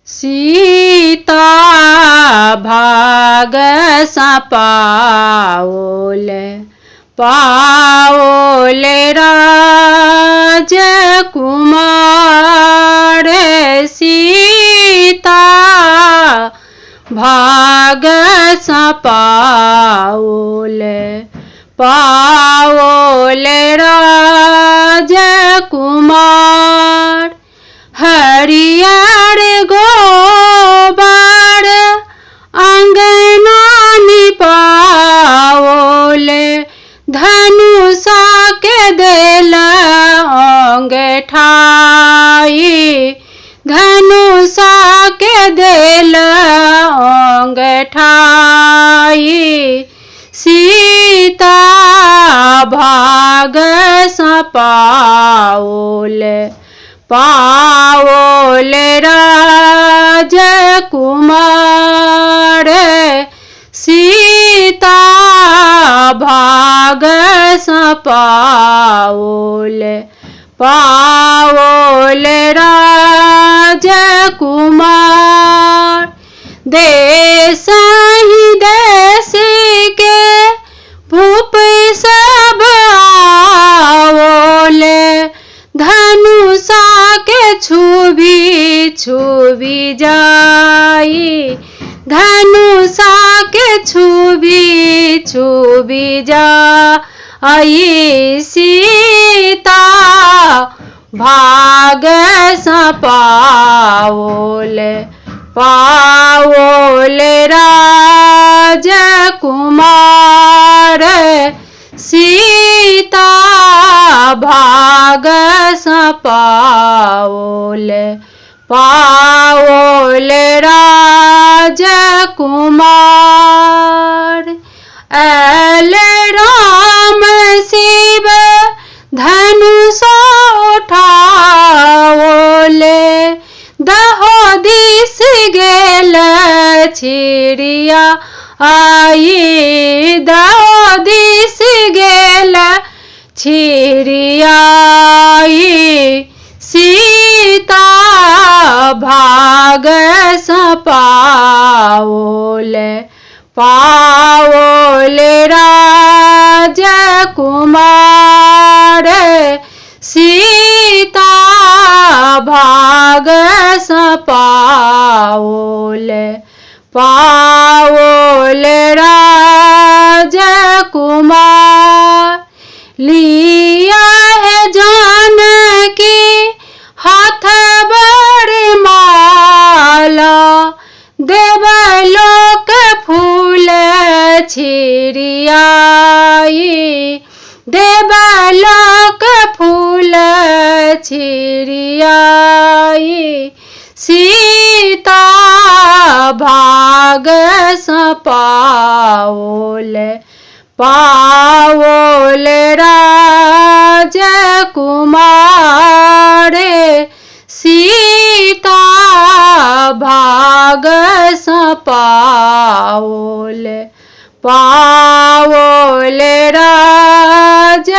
सीता भाग पाओल पाओल राजकुमार सीता भाग पाओल पाओल राजकुमार हरियर गोबर अंगना निपाओल धनुषा के देल अंगठाई धनुषा के देल अंगठाई सीता भाग पाओल पाओल राजकुमार सीता भाग पाओल पाओल राजकुमार देश ही देश के भूप सब आओल धनुषा के छुबी जाई धनुषा के छुबी जाई सीता भाग पाओल पाओल राजकुमार सीता भाग पाओल पाओल राजकुमार ऐल राम शिव धनुषा उठाओल दहो दिस गेल छिड़िया आई दहो दिस गेल छिड़ियाई सीता भाग पाओल पाओल राजकुमार सीता भाग पाओल पाओल राजकुमार लिया है जानकी हाथ बड़ माला देवलोक फूल छिड़ियाई देवलोक फूल छिड़ियाई सीता भाग पाओल पाओल राजकुमार सीता भाग पाओल पाओल राजकुमार।